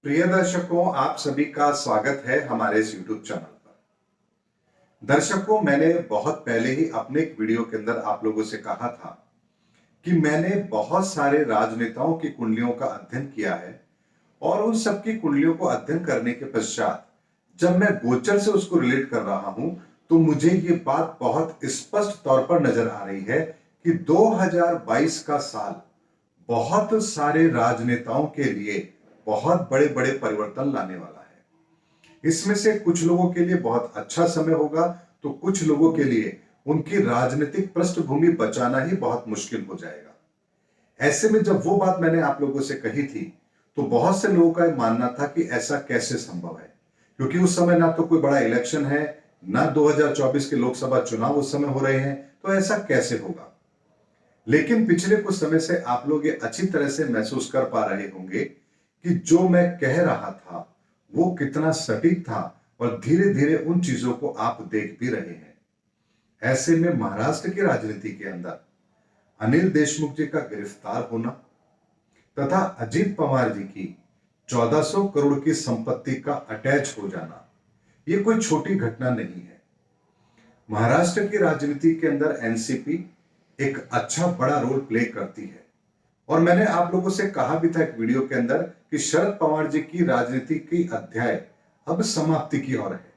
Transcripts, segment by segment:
प्रिय दर्शकों, आप सभी का स्वागत है हमारे इस YouTube चैनल पर। दर्शकों, मैंने बहुत पहले ही अपने एक वीडियो के अंदर आप लोगों से कहा था कि मैंने बहुत सारे राजनेताओं की कुंडलियों का अध्ययन किया है और उन सबकी कुंडलियों को अध्ययन करने के पश्चात जब मैं गोचर से उसको रिलेट कर रहा हूं तो मुझे ये बात बहुत स्पष्ट तौर पर नजर आ रही है कि 2022 का साल बहुत सारे राजनेताओं के लिए बहुत बड़े बड़े परिवर्तन लाने वाला है। इसमें से कुछ लोगों के लिए बहुत अच्छा समय होगा तो कुछ लोगों के लिए उनकी राजनीतिक पृष्ठभूमि बचाना ही बहुत मुश्किल हो जाएगा। ऐसे में जब वो बात मैंने आप लोगों से कही थी तो बहुत से लोगों का मानना था कि ऐसा कैसे संभव है, क्योंकि उस समय ना तो कोई बड़ा इलेक्शन है, ना 2024 के लोकसभा चुनाव उस समय हो रहे हैं, तो ऐसा कैसे होगा। लेकिन पिछले कुछ समय से आप लोग ये अच्छी तरह से महसूस कर पा रहे होंगे कि जो मैं कह रहा था वो कितना सटीक था और धीरे धीरे उन चीजों को आप देख भी रहे हैं। ऐसे में महाराष्ट्र की राजनीति के अंदर अनिल देशमुख जी का गिरफ्तार होना तथा अजीत पवार जी की 1400 करोड़ की संपत्ति का अटैच हो जाना, ये कोई छोटी घटना नहीं है। महाराष्ट्र की राजनीति के अंदर एनसीपी एक अच्छा बड़ा रोल प्ले करती है और मैंने आप लोगों से कहा भी था एक वीडियो के अंदर कि शरद पवार जी की राजनीति की अध्याय अब समाप्ति की ओर है।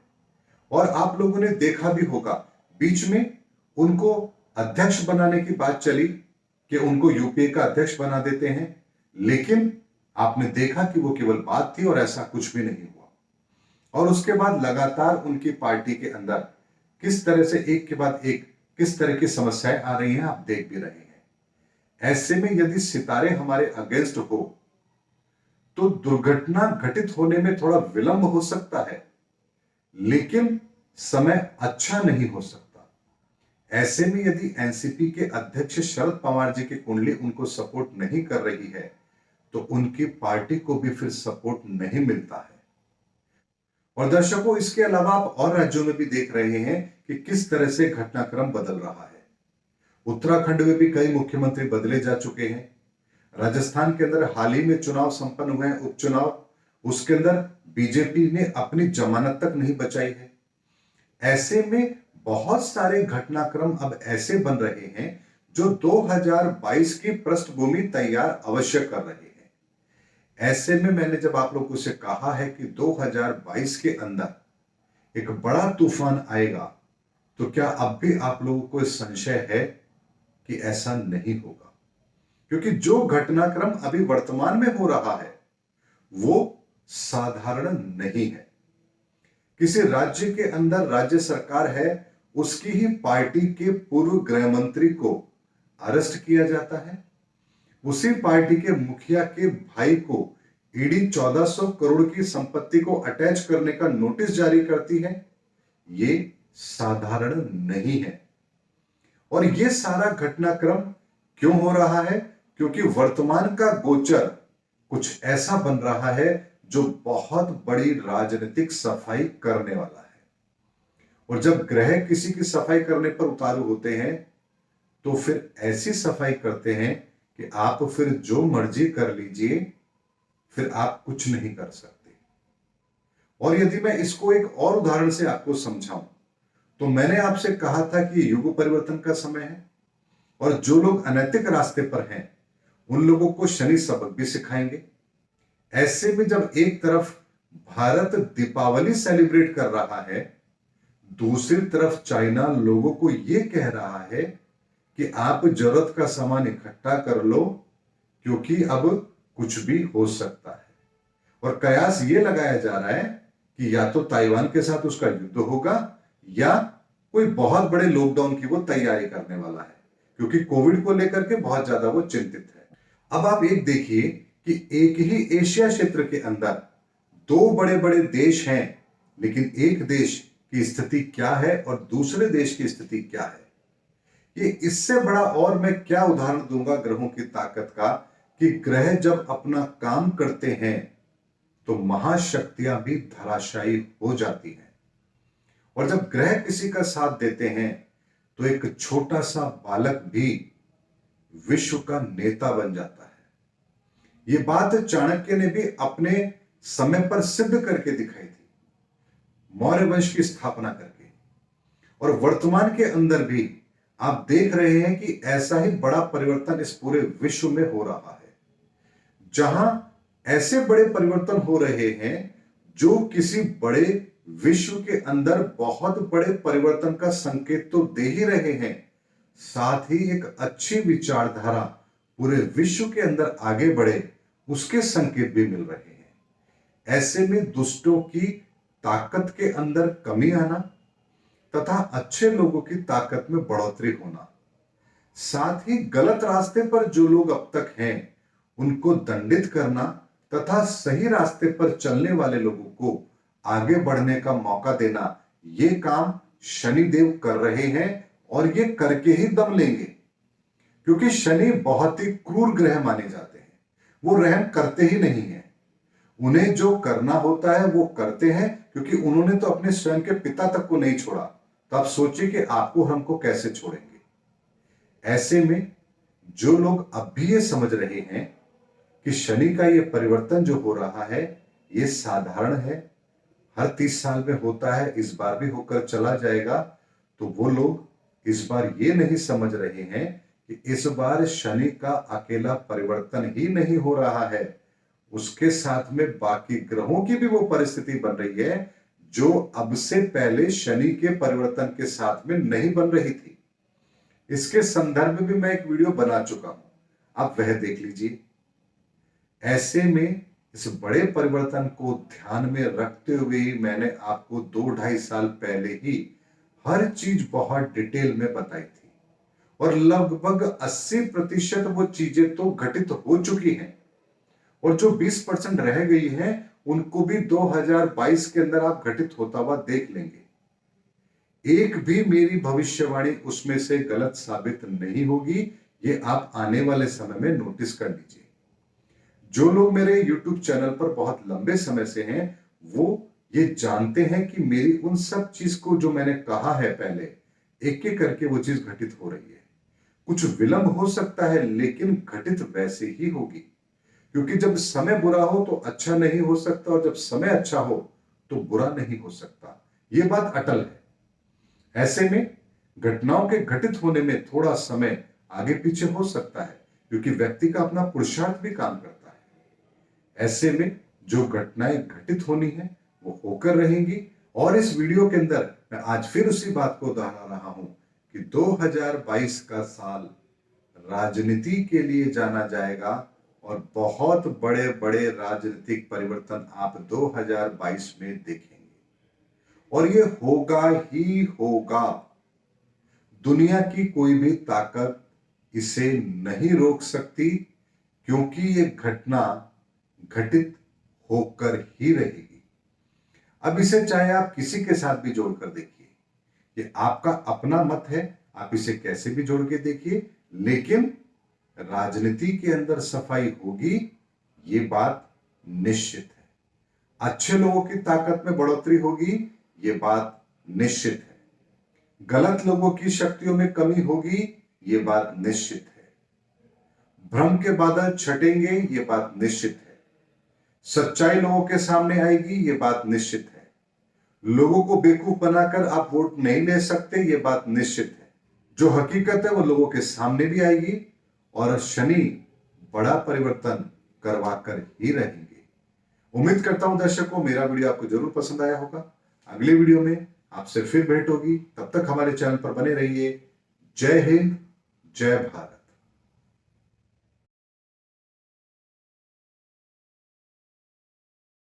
और आप लोगों ने देखा भी होगा, बीच में उनको अध्यक्ष बनाने की बात चली कि उनको यूपीए का अध्यक्ष बना देते हैं, लेकिन आपने देखा कि वो केवल बात थी और ऐसा कुछ भी नहीं हुआ। और उसके बाद लगातार उनकी पार्टी के अंदर किस तरह से एक के बाद एक किस तरह की समस्याएं आ रही हैं, आप देख भी रहे हैं। ऐसे में यदि सितारे हमारे अगेंस्ट हो तो दुर्घटना घटित होने में थोड़ा विलंब हो सकता है, लेकिन समय अच्छा नहीं हो सकता। ऐसे में यदि एनसीपी के अध्यक्ष शरद पवार जी की कुंडली उनको सपोर्ट नहीं कर रही है तो उनकी पार्टी को भी फिर सपोर्ट नहीं मिलता है। और दर्शकों, इसके अलावा आप और राज्यों में भी देख रहे हैं कि किस तरह से घटनाक्रम बदल रहा है। उत्तराखंड में भी कई मुख्यमंत्री बदले जा चुके हैं। राजस्थान के अंदर हाल ही में चुनाव संपन्न हुए हैं, उपचुनाव, उसके अंदर बीजेपी ने अपनी जमानत तक नहीं बचाई है। ऐसे में बहुत सारे घटनाक्रम अब ऐसे बन रहे हैं जो 2022 की पृष्ठभूमि तैयार अवश्य कर रहे हैं। ऐसे में मैंने जब आप लोगों से कहा है कि 2022 के अंदर एक बड़ा तूफान आएगा, तो क्या अब भी आप लोगों को संशय है कि ऐसा नहीं होगा? क्योंकि जो घटनाक्रम अभी वर्तमान में हो रहा है वो साधारण नहीं है। किसी राज्य के अंदर राज्य सरकार है, उसकी ही पार्टी के पूर्व गृह मंत्री को अरेस्ट किया जाता है, उसी पार्टी के मुखिया के भाई को ईडी 1400 करोड़ की संपत्ति को अटैच करने का नोटिस जारी करती है। ये साधारण नहीं है। और ये सारा घटनाक्रम क्यों हो रहा है? क्योंकि वर्तमान का गोचर कुछ ऐसा बन रहा है जो बहुत बड़ी राजनीतिक सफाई करने वाला है। और जब ग्रह किसी की सफाई करने पर उतारू होते हैं तो फिर ऐसी सफाई करते हैं कि आप फिर जो मर्जी कर लीजिए, फिर आप कुछ नहीं कर सकते। और यदि मैं इसको एक और उदाहरण से आपको समझाऊं तो मैंने आपसे कहा था कि युग परिवर्तन का समय है और जो लोग अनैतिक रास्ते पर हैं उन लोगों को शनि सबक भी सिखाएंगे। ऐसे में जब एक तरफ भारत दीपावली सेलिब्रेट कर रहा है, दूसरी तरफ चाइना लोगों को यह कह रहा है कि आप जरूरत का सामान इकट्ठा कर लो क्योंकि अब कुछ भी हो सकता है। और कयास यह लगाया जा रहा है कि या तो ताइवान के साथ उसका युद्ध होगा या कोई बहुत बड़े लॉकडाउन की वो तैयारी करने वाला है, क्योंकि कोविड को लेकर के बहुत ज्यादा वो चिंतित है। अब आप एक देखिए कि एक ही एशिया क्षेत्र के अंदर दो बड़े बड़े देश हैं, लेकिन एक देश की स्थिति क्या है और दूसरे देश की स्थिति क्या है। ये इससे बड़ा और मैं क्या उदाहरण दूंगा ग्रहों की ताकत का कि ग्रह जब अपना काम करते हैं तो महाशक्तियां भी धराशायी हो जाती हैं। और जब ग्रह किसी का साथ देते हैं तो एक छोटा सा बालक भी विश्व का नेता बन जाता है। यह बात चाणक्य ने भी अपने समय पर सिद्ध करके दिखाई थी, मौर्य वंश की स्थापना करके। और वर्तमान के अंदर भी आप देख रहे हैं कि ऐसा ही बड़ा परिवर्तन इस पूरे विश्व में हो रहा है, जहां ऐसे बड़े परिवर्तन हो रहे हैं जो किसी बड़े विश्व के अंदर बहुत बड़े परिवर्तन का संकेत तो दे ही रहे हैं, साथ ही एक अच्छी विचारधारा पूरे विश्व के अंदर आगे बढ़े उसके संकेत भी मिल रहे हैं। ऐसे में दुष्टों की ताकत के अंदर कमी आना तथा अच्छे लोगों की ताकत में बढ़ोतरी होना, साथ ही गलत रास्ते पर जो लोग अब तक हैं उनको दंडित करना तथा सही रास्ते पर चलने वाले लोगों को आगे बढ़ने का मौका देना, ये काम शनिदेव कर रहे हैं और ये करके ही दम लेंगे। क्योंकि शनि बहुत ही क्रूर ग्रह माने जाते हैं, वो रहम करते ही नहीं है। उन्हें जो करना होता है वो करते हैं, क्योंकि उन्होंने तो अपने स्वयं के पिता तक को नहीं छोड़ा, तो आप सोचिए कि आपको हमको कैसे छोड़ेंगे। ऐसे में जो लोग अब भी ये समझ रहे हैं कि शनि का ये परिवर्तन जो हो रहा है ये साधारण है, हर 30 साल में होता है, इस बार भी होकर चला जाएगा, तो वो लोग इस बार ये नहीं समझ रहे हैं कि इस बार शनि का अकेला परिवर्तन ही नहीं हो रहा है, उसके साथ में बाकी ग्रहों की भी वो परिस्थिति बन रही है जो अब से पहले शनि के परिवर्तन के साथ में नहीं बन रही थी। इसके संदर्भ में भी मैं एक वीडियो बना चुका हूं, आप वह देख लीजिए। ऐसे में इस बड़े परिवर्तन को ध्यान में रखते हुए ही मैंने आपको 2-2.5 साल पहले ही हर चीज बहुत डिटेल में बताई थी, और लगभग 80% वो चीजें तो घटित हो चुकी हैं, और जो 20% रह गई हैं उनको भी 2022 के अंदर आप घटित होता हुआ देख लेंगे। एक भी मेरी भविष्यवाणी उसमें से गलत साबित नहीं होगी, ये आप आने वाले समय में नोटिस कर लीजिए। जो लोग मेरे YouTube चैनल पर बहुत लंबे समय से हैं वो ये जानते हैं कि मेरी उन सब चीज को जो मैंने कहा है पहले, एक एक करके वो चीज घटित हो रही है। कुछ विलंब हो सकता है लेकिन घटित वैसे ही होगी, क्योंकि जब समय बुरा हो तो अच्छा नहीं हो सकता, और जब समय अच्छा हो तो बुरा नहीं हो सकता, ये बात अटल है। ऐसे में घटनाओं के घटित होने में थोड़ा समय आगे पीछे हो सकता है, क्योंकि व्यक्ति का अपना पुरुषार्थ भी काम करता है। ऐसे में जो घटनाएं घटित होनी है वो होकर रहेंगी, और इस वीडियो के अंदर मैं आज फिर उसी बात को दोहरा रहा हूं कि 2022 का साल राजनीति के लिए जाना जाएगा, और बहुत बड़े बड़े राजनीतिक परिवर्तन आप 2022 में देखेंगे, और ये होगा ही होगा। दुनिया की कोई भी ताकत इसे नहीं रोक सकती, क्योंकि ये घटना घटित होकर ही रहेगी। अब इसे चाहे आप किसी के साथ भी जोड़कर देखिए, ये आपका अपना मत है, आप इसे कैसे भी जोड़ के देखिए, लेकिन राजनीति के अंदर सफाई होगी, ये बात निश्चित है। अच्छे लोगों की ताकत में बढ़ोतरी होगी, ये बात निश्चित है। गलत लोगों की शक्तियों में कमी होगी, ये बात निश्चित है। भ्रम के बादल छटेंगे, ये बात निश्चित है। सच्चाई लोगों के सामने आएगी, ये बात निश्चित है। लोगों को बेवकूफ बनाकर आप वोट नहीं ले सकते, ये बात निश्चित है। जो हकीकत है वो लोगों के सामने भी आएगी, और शनि बड़ा परिवर्तन करवा कर ही रहेंगे। उम्मीद करता हूं दर्शकों मेरा वीडियो आपको जरूर पसंद आया होगा। अगले वीडियो में आपसे फिर भेंट होगी, तब तक हमारे चैनल पर बने रहिए। जय हिंद, जय भारत।